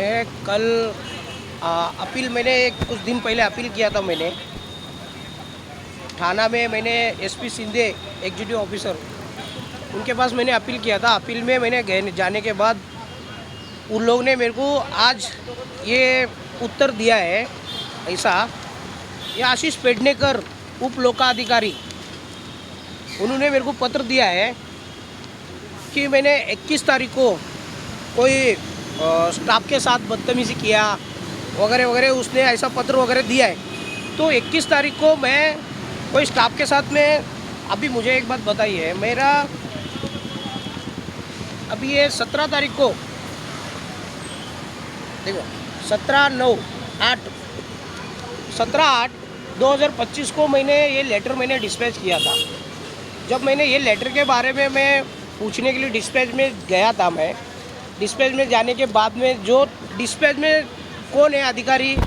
मैं कल अपील मैंने कुछ दिन पहले अपील किया था। मैंने थाना में मैंने एसपी सिंधे एग्जीक्यूटिव ऑफिसर उनके पास मैंने अपील किया था। अपील में मैंने जाने के बाद उन लोग ने मेरे को आज ये उत्तर दिया है ऐसा। ये आशीष पेडनेकर उप लोकाधिकारी उन्होंने मेरे को पत्र दिया है कि मैंने 21 तारीख को कोई स्टाफ के साथ बदतमीज़ी किया वगैरह वगैरह, उसने ऐसा पत्र वगैरह दिया है। तो 21 तारीख को मैं कोई स्टाफ के साथ में, अभी मुझे एक बात बताइए, मेरा अभी ये 17 तारीख को देखो 17/8/2025 को मैंने ये लेटर डिस्पैच किया था। जब मैंने ये लेटर के बारे में मैं पूछने के लिए डिस्पैच में गया था, मैं डिस्पैच में जाने के बाद में जो डिस्पैच में कौन है अधिकारी,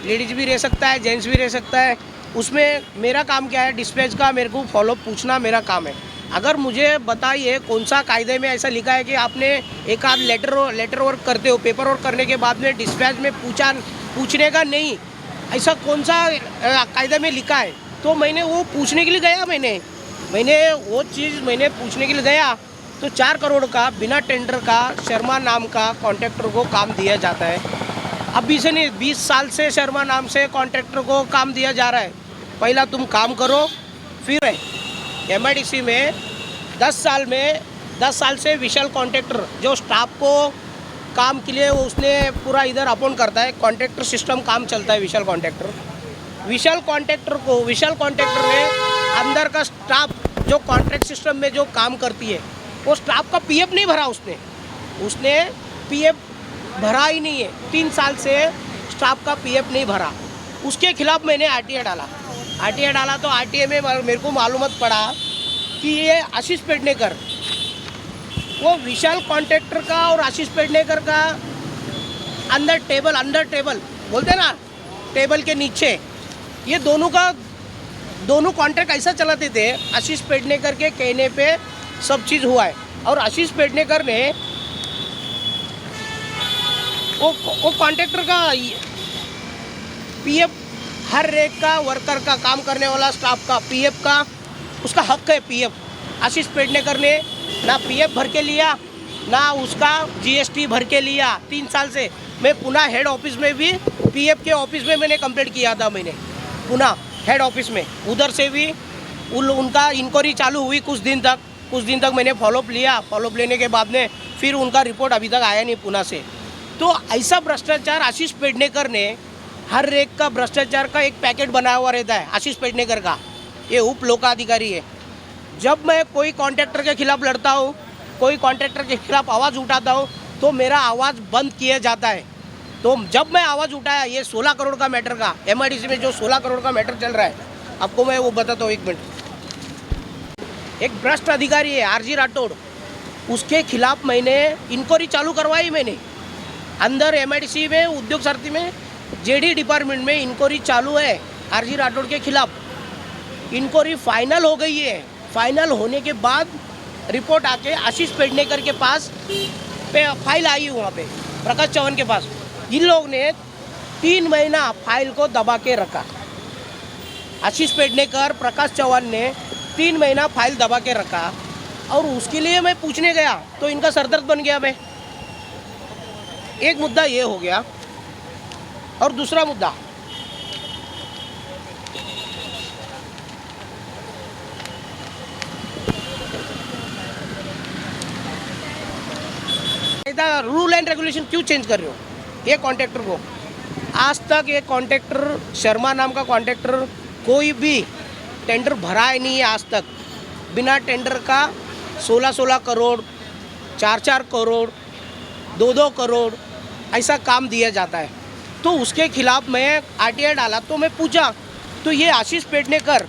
लेडीज भी रह सकता है जेंट्स भी रह सकता है, उसमें मेरा काम क्या है, डिस्पैच का मेरे को फॉलोअप पूछना मेरा काम है। अगर मुझे बताइए कौन सा कायदे में ऐसा लिखा है कि आपने एक आध लेटर वर्क करते हो, पेपर वर्क करने के बाद में डिस्पैच में पूछने का नहीं, ऐसा कौन सा कायदे में लिखा है। तो मैंने वो पूछने के लिए गया, मैंने वो चीज़ मैंने पूछने के लिए गया। तो 4 करोड़ का बिना टेंडर का शर्मा नाम का कॉन्ट्रैक्टर को काम दिया जाता है। अभी से नहीं, 20 साल से शर्मा नाम से कॉन्ट्रैक्टर को काम दिया जा रहा है। पहला तुम काम करो, फिर एमआईडीसी में 10 साल से विशाल कॉन्ट्रैक्टर जो स्टाफ को काम के लिए उसने पूरा इधर अपॉइंट करता है, कॉन्ट्रैक्टर सिस्टम काम चलता है। विशाल कॉन्ट्रैक्टर ने अंदर का स्टाफ जो कॉन्ट्रैक्ट सिस्टम में जो काम करती है वो स्टाफ का पीएफ नहीं भरा, उसने पीएफ भरा ही नहीं है। 3 साल से स्टाफ का पीएफ नहीं भरा। उसके खिलाफ मैंने आरटीआई डाला। तो आरटीआई में मेरे को मालूमात पड़ा कि ये आशीष पेडनेकर, वो विशाल कॉन्ट्रैक्टर का और आशीष पेडनेकर का अंडर टेबल बोलते ना, टेबल के नीचे ये दोनों कॉन्ट्रैक्ट ऐसा चलाते थे। आशीष पेडनेकर के कहने पे सब चीज़ हुआ है। और आशीष पेडनेकर ने वो कॉन्ट्रैक्टर का पीएफ, हर एक का वर्कर का काम करने वाला स्टाफ का पीएफ का उसका हक है। पीएफ आशीष पेडनेकर ने ना पीएफ भर के लिया, ना उसका जीएसटी भर के लिया। 3 साल से मैं पुणे हेड ऑफिस में भी पीएफ के ऑफिस में मैंने कंप्लेंट किया था। मैंने पुणे हेड ऑफिस में उधर से भी उनका इंक्वायरी चालू हुई। कुछ दिन तक मैंने फॉलोअप लिया। फॉलोअप लेने के बाद में फिर उनका रिपोर्ट अभी तक आया नहीं पुणे से। तो ऐसा भ्रष्टाचार आशीष पेडनेकर ने, हर एक का भ्रष्टाचार का एक पैकेट बनाया हुआ रहता है आशीष पेडनेकर का। ये उप लोकाधिकारी है। जब मैं कोई कॉन्ट्रैक्टर के खिलाफ लड़ता हूँ, कोई कॉन्ट्रैक्टर के खिलाफ आवाज़ उठाता हूँ, तो मेरा आवाज़ बंद किया जाता है। तो जब मैं आवाज़ उठाया ये 16 करोड़ का मैटर का, एमआईडीसी में जो 16 करोड़ का मैटर चल रहा है, आपको मैं वो बताता हूँ, 1 मिनट। एक भ्रष्ट अधिकारी है आरजी राठौड़, उसके खिलाफ मैंने इंक्वायरी चालू करवाई। मैंने अंदर एमआईडीसी में उद्योग सारथी में जेडी डिपार्टमेंट में इंक्वायरी चालू है आरजी राठौड़ के खिलाफ। इंक्वायरी फाइनल हो गई है। फाइनल होने के बाद रिपोर्ट आके आशीष पेडनेकर के पास फाइल आई है, वहाँ पे प्रकाश चौहान के पास। इन लोग ने 3 महीना फाइल को दबा के रखा। आशीष पेडनेकर, प्रकाश चौहान ने 3 महीना फाइल दबा के रखा। और उसके लिए मैं पूछने गया तो इनका सरदर्द बन गया मैं। एक मुद्दा ये हो गया। और दूसरा मुद्दा, रूल एंड रेगुलेशन क्यों चेंज कर रहे हो? ये कॉन्ट्रैक्टर को आज तक, ये कॉन्ट्रैक्टर शर्मा नाम का कॉन्ट्रैक्टर कोई भी टेंडर भरा ही नहीं है आज तक। बिना टेंडर का 16 करोड़, 4 करोड़, 2 करोड़ ऐसा काम दिया जाता है। तो उसके खिलाफ मैं आरटीआई डाला। तो मैं पूछा, तो ये आशीष पेडनेकर,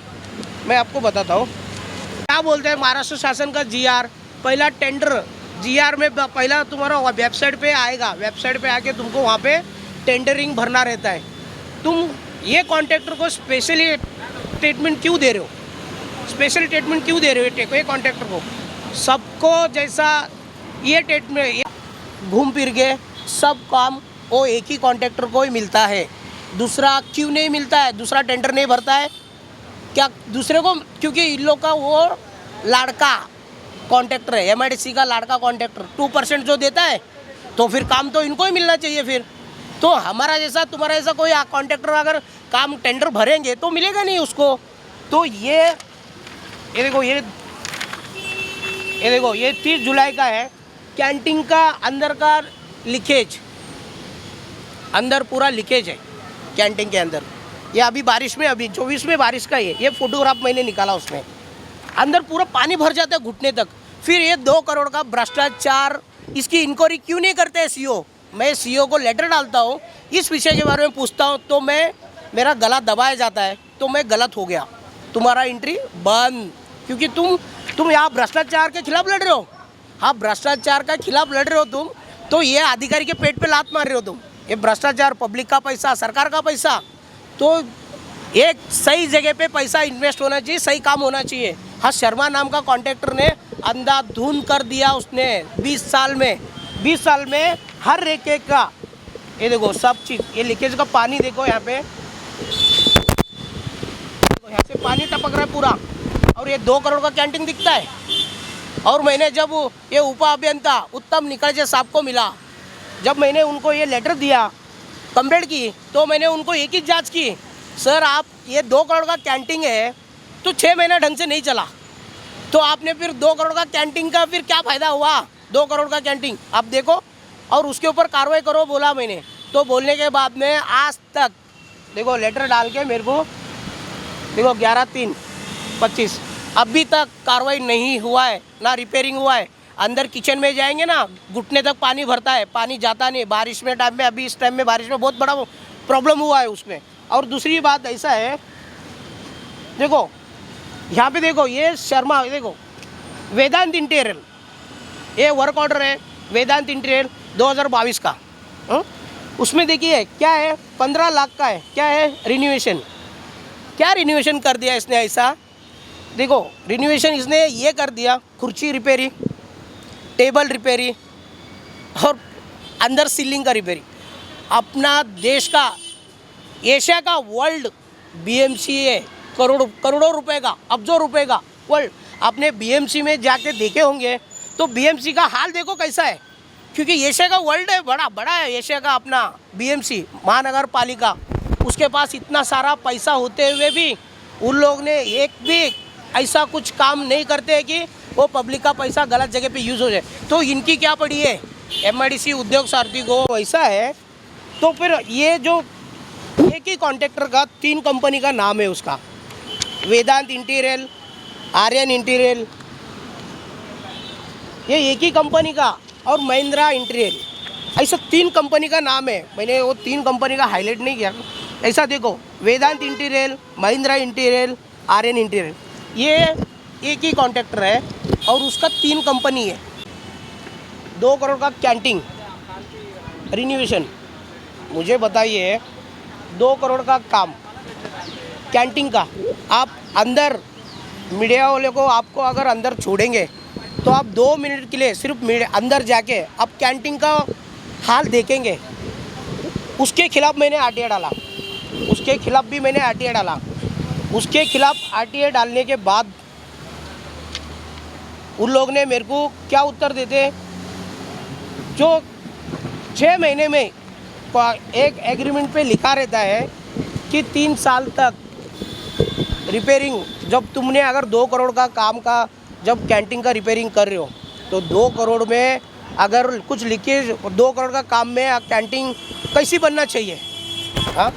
मैं आपको बताता हूँ क्या बोलते हैं। महाराष्ट्र शासन का जीआर, पहला टेंडर जीआर में पहला तुम्हारा वेबसाइट पे आएगा। वेबसाइट पे आके तुमको वहाँ पे टेंडरिंग भरना रहता है। तुम ये कॉन्ट्रैक्टर को स्पेशली ट्रीटमेंट क्यों दे रहे हो? स्पेशल ट्रीटमेंट क्यों दे रहे हो ये कॉन्ट्रैक्टर को? सबको जैसा ये ट्रीटमेंट घूम फिर के सब काम वो एक ही कॉन्ट्रैक्टर को ही मिलता है, दूसरा क्यों नहीं मिलता है, दूसरा टेंडर नहीं भरता है क्या दूसरे को? क्योंकि इन लोग का वो लाड़का कॉन्ट्रैक्टर है, एमआईडीसी का लाड़का कॉन्ट्रैक्टर 2% जो देता है, तो फिर काम तो इनको ही मिलना चाहिए। फिर तो हमारा जैसा तुम्हारा जैसा कोई कॉन्ट्रैक्टर अगर काम टेंडर भरेंगे तो मिलेगा नहीं उसको। तो ये देखो ये 30 जुलाई का है, कैंटीन का अंदर का लीकेज, अंदर पूरा लीकेज है कैंटीन के अंदर। ये अभी बारिश में, अभी 24 में बारिश का ये फोटोग्राफ मैंने निकाला, उसमें अंदर पूरा पानी भर जाता है घुटने तक। फिर ये 2 करोड़ का भ्रष्टाचार, इसकी इंक्वायरी क्यों नहीं करते हैं सीईओ? मैं सीईओ को लेटर डालता हूँ, इस विषय के बारे में पूछता हूँ, तो मेरा गला दबाया जाता है, तो मैं गलत हो गया, तुम्हारा एंट्री बंद। क्योंकि तुम यहाँ भ्रष्टाचार के खिलाफ लड़ रहे हो, हाँ भ्रष्टाचार के खिलाफ लड़ रहे हो तुम, तो ये अधिकारी के पेट पे लात मार रहे हो तुम। ये भ्रष्टाचार, पब्लिक का पैसा, सरकार का पैसा, तो एक सही जगह पे पैसा इन्वेस्ट होना चाहिए, सही काम होना चाहिए। हाँ, शर्मा नाम का कॉन्ट्रैक्टर ने अंधाधुंध कर दिया उसने 20 साल में हर एक का। ये देखो सब चीज़, ये लीकेज का पानी देखो, यहाँ पे देखो, यहाँ से पानी टपक रहा है पूरा, और ये 2 करोड़ का कैंटीन दिखता है। और मैंने जब ये उप अभियंता उत्तम निकलजे साहब को मिला, जब मैंने उनको ये लेटर दिया, कंप्लेंट की, तो मैंने उनको एक ही जांच की, सर आप ये 2 करोड़ का कैंटीन है तो 6 महीना ढंग से नहीं चला, तो आपने फिर 2 करोड़ का कैंटीन का फिर क्या फ़ायदा हुआ? 2 करोड़ का कैंटीन आप देखो और उसके ऊपर कार्रवाई करो बोला मैंने। तो बोलने के बाद में आज तक देखो लेटर डाल के मेरे को देखो 11/3/25 अभी तक कार्रवाई नहीं हुआ है, ना रिपेयरिंग हुआ है। अंदर किचन में जाएंगे ना, घुटने तक पानी भरता है, पानी जाता नहीं। बारिश में टाइम में, अभी इस टाइम में बारिश में बहुत बड़ा प्रॉब्लम हुआ है उसमें। और दूसरी बात ऐसा है, देखो यहाँ पे देखो ये शर्मा, देखो वेदांत इंटीरियर, ये वर्क ऑर्डर है वेदांत इंटीरियर 2022 का। उसमें देखिए क्या है, 15 लाख का है। क्या है? रिन्यूएशन। क्या रिन्यूएशन कर दिया इसने ऐसा? देखो रिन्यूएशन इसने ये कर दिया, कुर्सी रिपेयरिंग, टेबल रिपेयरिंग और अंदर सीलिंग का रिपेयरिंग। अपना देश का, एशिया का, वर्ल्ड बीएमसी है, करोड़ों रुपए का, अब्जों रुपए का वर्ल्ड। आपने बीएमसी में जाके देखे होंगे, तो बीएमसी का हाल देखो कैसा है, क्योंकि एशिया का वर्ल्ड है, बड़ा है एशिया का अपना बीएमसी महानगर पालिका। उसके पास इतना सारा पैसा होते हुए भी उन लोग ने एक भी ऐसा कुछ काम नहीं करते हैं कि वो पब्लिक का पैसा गलत जगह पे यूज़ हो जाए। तो इनकी क्या पड़ी है? एमआईडीसी उद्योग सारथी को वैसा है। तो फिर ये जो एक ही कॉन्ट्रैक्टर का 3 कंपनी का नाम है, उसका वेदांत इंटीरियल, आर्यन इंटीरियल, ये एक ही कंपनी का, और महिंद्रा इंटीरियल, ऐसा 3 कंपनी का नाम है। मैंने वो 3 कंपनी का हाईलाइट नहीं किया। ऐसा देखो वेदांत इंटीरियल, महिंद्रा इंटीरियल, आर्यन इंटीरियल, ये एक ही कॉन्ट्रैक्टर है और उसका 3 कंपनी है। 2 करोड़ का कैंटीन रिन्यूएशन। मुझे बताइए 2 करोड़ का काम कैंटीन का, आप अंदर मीडिया वाले को, आपको अगर अंदर छोड़ेंगे तो आप 2 मिनट के लिए सिर्फ अंदर जाके आप कैंटीन का हाल देखेंगे। उसके खिलाफ मैंने आरटीआई डाला, उसके खिलाफ भी मैंने आरटीआई डाला। उसके खिलाफ आरटीआई डालने के बाद उन लोग ने मेरे को क्या उत्तर देते, जो 6 महीने में एक एग्रीमेंट पे लिखा रहता है कि 3 साल तक रिपेयरिंग, जब तुमने अगर 2 करोड़ का काम का जब कैंटीन का रिपेयरिंग कर रहे हो, तो 2 करोड़ में अगर कुछ लीकेज, 2 करोड़ का काम में कैंटीन कैसी बनना चाहिए? हाँ,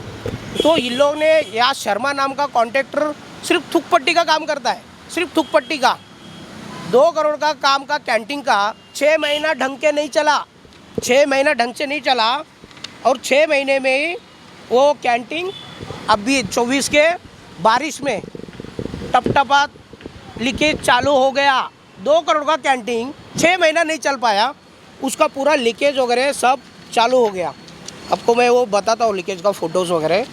तो इन लोग ने, या शर्मा नाम का कॉन्ट्रैक्टर सिर्फ थुक पट्टी का काम करता है, सिर्फ थुक पट्टी का। 2 करोड़ का काम का कैंटीन का 6 महीना ढंग के नहीं चला, 6 महीना ढंग से नहीं चला, और 6 महीने में ही वो कैंटीन अभी 24 के बारिश में टपटपात लीकेज चालू हो गया। 2 करोड़ का कैंटीन 6 महीना नहीं चल पाया, उसका पूरा लीकेज वगैरह सब चालू हो गया। आपको मैं वो बताता हूँ लीकेज का फ़ोटोज़ वगैरह।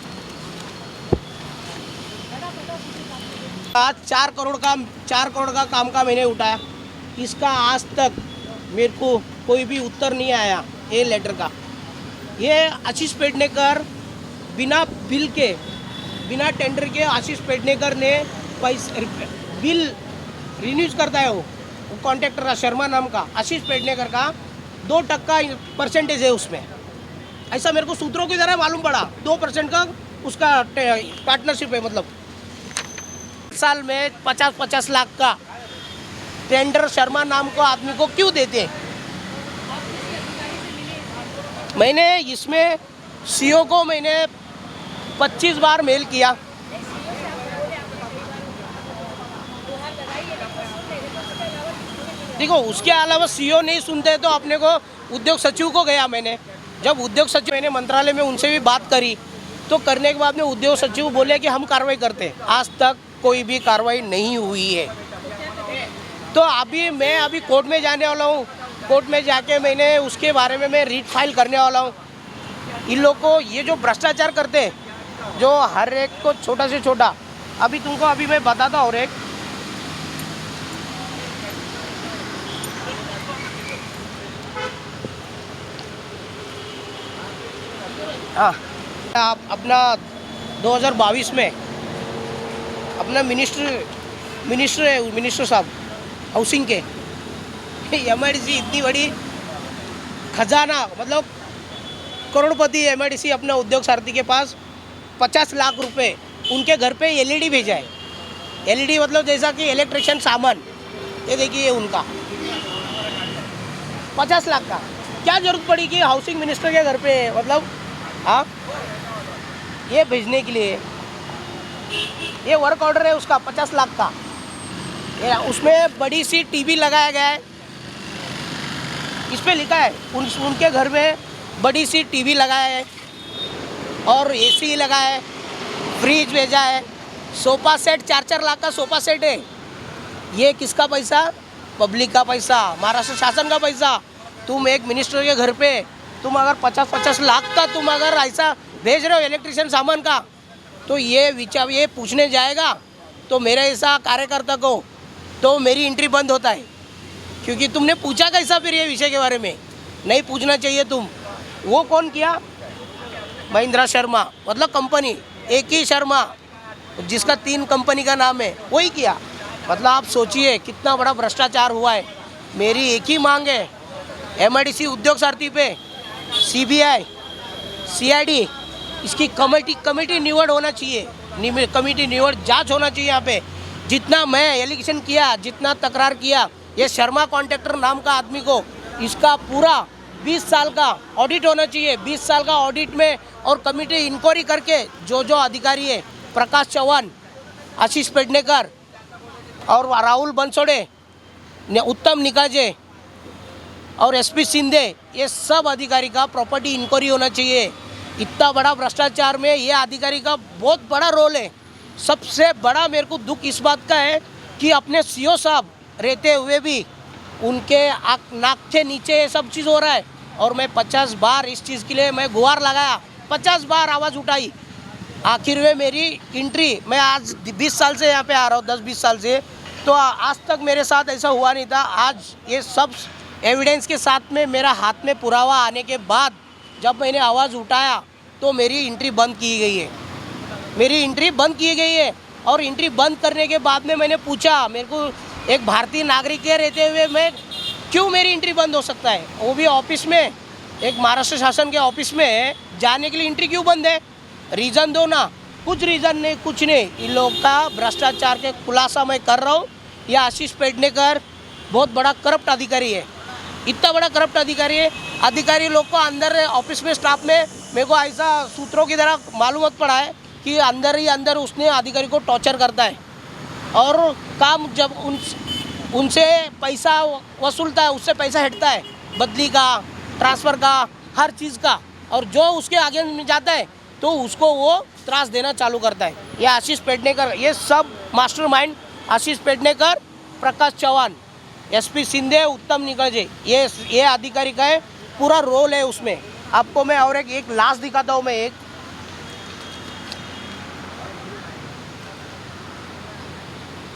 आज 4 करोड़ का काम का मैंने उठाया, इसका आज तक मेरे को कोई भी उत्तर नहीं आया ये लेटर का। ये आशीष पेडनेकर बिना बिल के, बिना टेंडर के आशीष पेडनेकर ने पैसे बिल रिन्यूज करता है वो कॉन्ट्रैक्टर का शर्मा नाम का आशीष पेडनेकर का 2% है उसमें। ऐसा मेरे को सूत्रों की तरह मालूम पड़ा। 2% का उसका पार्टनरशिप है। मतलब साल में 50-50 लाख का टेंडर शर्मा नाम को आदमी को क्यों देते हैं? मैंने इसमें सीओ को मैंने 25 बार मेल किया। देखो उसके अलावा सीओ नहीं सुनते तो अपने को उद्योग सचिव को गया मैंने। जब उद्योग सचिव मैंने मंत्रालय में उनसे भी बात करी तो करने के बाद में उद्योग सचिव बोले कि हम कार्रवाई करते हैं। आज तक कोई भी कार्रवाई नहीं हुई है। तो मैं अभी कोर्ट में जाने वाला हूँ। कोर्ट में जाके मैंने उसके बारे में मैं रीट फाइल करने वाला हूँ। इन लोग को ये जो भ्रष्टाचार करते हैं, जो हर एक को छोटा से छोटा, अभी तुमको अभी मैं बताता हूँ। और एक हाँ, आप अपना 2022 में अपना मिनिस्टर साहब हाउसिंग के एमआईडीसी इतनी बड़ी खजाना, मतलब करोड़पति एमआईडीसी अपना उद्योग सारथी के पास 50 लाख रुपए उनके घर पे एलईडी भेजा है। एलईडी मतलब जैसा कि इलेक्ट्रिशियन सामान, ये देखिए उनका 50 लाख का क्या जरूरत पड़ी कि हाउसिंग मिनिस्टर के घर पे, मतलब हाँ, ये भेजने के लिए। ये वर्क ऑर्डर है उसका 50 लाख का। उसमें बड़ी सी टीवी लगाया गया है। इस पे लिखा है उनके घर में बड़ी सी टीवी लगाया है और एसी लगाया है, फ्रिज भेजा है, सोफा सेट 4-4 लाख का सोफा सेट है। ये किसका पैसा? पब्लिक का पैसा, महाराष्ट्र शासन का पैसा। तुम एक मिनिस्टर के घर पे तुम अगर 50-50 लाख का तुम अगर ऐसा भेज रहे हो इलेक्ट्रिशियन सामान का, तो ये पूछने जाएगा तो मेरे ऐसा कार्यकर्ता को तो मेरी एंट्री बंद होता है। क्योंकि तुमने पूछा कैसा फिर ये विषय के बारे में? नहीं पूछना चाहिए तुम। वो कौन किया? महिंद्रा शर्मा, मतलब कंपनी एक ही शर्मा जिसका 3 कंपनी का नाम है, वही किया। मतलब आप सोचिए कितना बड़ा भ्रष्टाचार हुआ है। मेरी एक ही मांग है, एमआईडीसी उद्योग सारथी पे सीबीआई सीआईडी इसकी कमेटी निवड़ होना चाहिए। कमेटी निवड़ जांच होना चाहिए। यहाँ पे जितना मैं एलिगेशन किया, जितना तकरार किया, ये शर्मा कॉन्ट्रैक्टर नाम का आदमी को इसका पूरा 20 साल का ऑडिट होना चाहिए। 20 साल का ऑडिट में और कमेटी इंक्वायरी करके जो अधिकारी है, प्रकाश चौहान, आशीष पेडनेकर और राहुल बनसोड़े, उत्तम निकाजे और एसपी शिंदे, ये सब अधिकारी का प्रॉपर्टी इंक्वायरी होना चाहिए। इतना बड़ा भ्रष्टाचार में ये अधिकारी का बहुत बड़ा रोल है। सबसे बड़ा मेरे को दुख इस बात का है कि अपने सीओ साहब रहते हुए भी उनके नाक के नीचे ये सब चीज़ हो रहा है। और मैं 50 बार इस चीज़ के लिए मैं गुहार लगाया, 50 बार आवाज़ उठाई। आखिर में मेरी एंट्री, मैं आज 20 साल से यहाँ पे आ रहा हूँ, 10-20 साल से, तो आज तक मेरे साथ ऐसा हुआ नहीं था। आज ये सब एविडेंस के साथ में मेरा हाथ में पुरावा आने के बाद जब मैंने आवाज़ उठाया तो मेरी एंट्री बंद की गई है। मेरी एंट्री बंद की गई है। और एंट्री बंद करने के बाद में मैंने पूछा, मेरे को एक भारतीय नागरिक के रहते हुए मैं क्यों मेरी एंट्री बंद हो सकता है? वो भी ऑफिस में, एक महाराष्ट्र शासन के ऑफिस में जाने के लिए एंट्री क्यों बंद है? रीज़न दो ना। कुछ रीज़न नहीं, कुछ नहीं। इन लोग का भ्रष्टाचार के खुलासा मैं कर रहा हूँ। यह आशीष पेडनेकर बहुत बड़ा करप्ट अधिकारी है। इतना बड़ा करप्ट अधिकारी है। अधिकारी लोग को अंदर ऑफिस में, स्टाफ में, मेरे को ऐसा सूत्रों की तरह मालूम पड़ा है कि अंदर ही अंदर उसने अधिकारी को टॉर्चर करता है। और काम जब उनसे पैसा वसूलता है, उससे पैसा हटता है, बदली का, ट्रांसफ़र का, हर चीज़ का। और जो उसके आगे में जाता है तो उसको वो त्रास देना चालू करता है। ये आशीष पेडनेकर, ये सब मास्टरमाइंड आशीष पेडनेकर, प्रकाश चौहान, एसपी शिंदे, उत्तम निकाजे, ये अधिकारी का है, पूरा रोल है उसमें। आपको मैं और एक लास्ट दिखाता हूँ। मैं एक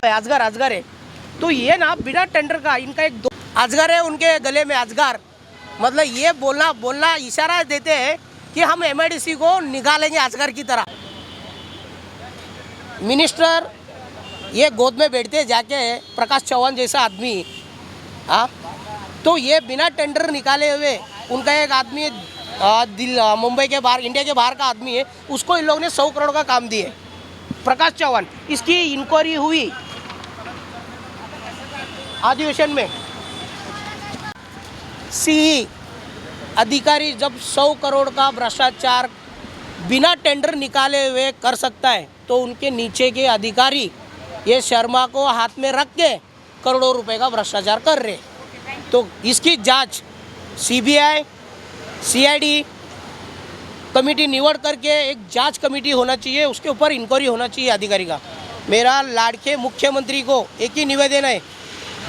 अजगर है, तो ये ना बिना टेंडर का इनका अजगर है, उनके गले में अजगर, मतलब ये बोलना इशारा देते हैं कि हम एमआईडीसी को निकालेंगे अजगर की तरह। मिनिस्टर ये गोद में बैठते जाके प्रकाश चौहान जैसा आदमी, हाँ, तो ये बिना टेंडर निकाले हुए उनका एक आदमी मुंबई के बाहर, इंडिया के बाहर का आदमी है, उसको इन लोगों ने 100 करोड़ का काम दिए। प्रकाश चौहान, इसकी इंक्वायरी हुई अधिवेशन में। सी अधिकारी जब 100 करोड़ का भ्रष्टाचार बिना टेंडर निकाले हुए कर सकता है, तो उनके नीचे के अधिकारी ये शर्मा को हाथ में रख के करोड़ों रुपए का भ्रष्टाचार कर रहे। तो इसकी जांच सीबीआई, सीआईडी कमेटी निवड़ करके एक जांच कमेटी होना चाहिए, उसके ऊपर इंक्वायरी होना चाहिए अधिकारी का। मेरा लाड़के मुख्यमंत्री को एक ही निवेदन है,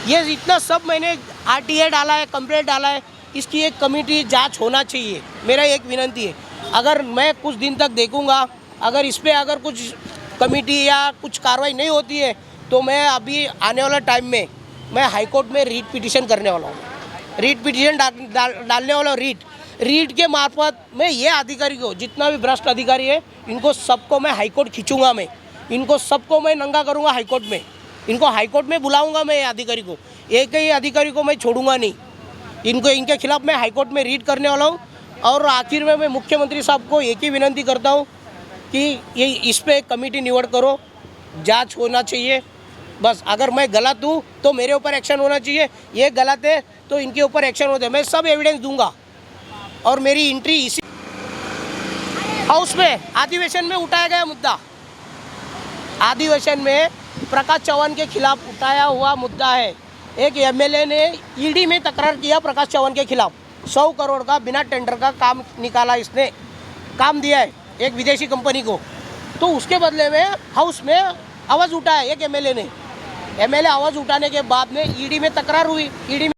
ये इतना सब मैंने आरटीआई डाला है, कंप्लेंट डाला है, इसकी एक कमेटी जांच होना चाहिए। मेरा एक विनंती है, अगर मैं कुछ दिन तक देखूंगा, अगर इस पर अगर कुछ कमेटी या कुछ कार्रवाई नहीं होती है, तो मैं अभी आने वाला टाइम में मैं हाईकोर्ट में रीट पिटीशन करने वाला हूँ। रीट पिटीशन डालने वाला हूँ। रीट के मार्फत मैं ये अधिकारी को, जितना भी भ्रष्ट अधिकारी है, इनको सबको मैं हाईकोर्ट खींचूंगा। मैं इनको सबको मैं नंगा करूँगा हाईकोर्ट में, इनको हाईकोर्ट में बुलाऊंगा। मैं अधिकारी को, एक ही अधिकारी को मैं छोड़ूंगा नहीं। इनके खिलाफ मैं हाईकोर्ट में रीट करने वाला हूँ। और आखिर में मैं मुख्यमंत्री साहब को एक ही विनंती करता हूँ कि ये इस पर कमेटी निवड़ करो, जांच होना चाहिए। बस अगर मैं गलत हूँ तो मेरे ऊपर एक्शन होना चाहिए, ये गलत है तो इनके ऊपर एक्शन होते हैं। मैं सब एविडेंस दूंगा। और मेरी एंट्री इसी हाउस में अधिवेशन में उठाया गया मुद्दा, अधिवेशन में प्रकाश चौहान के खिलाफ उठाया हुआ मुद्दा है। एक एमएलए ने ईडी में तकरार किया प्रकाश चौहान के खिलाफ, 100 करोड़ का बिना टेंडर का काम निकाला, इसने काम दिया है एक विदेशी कंपनी को। तो उसके बदले में हाउस में आवाज़ उठाया एक एमएलए ने। एमएलए आवाज़ उठाने के बाद में ईडी में तकरार हुई। ईडी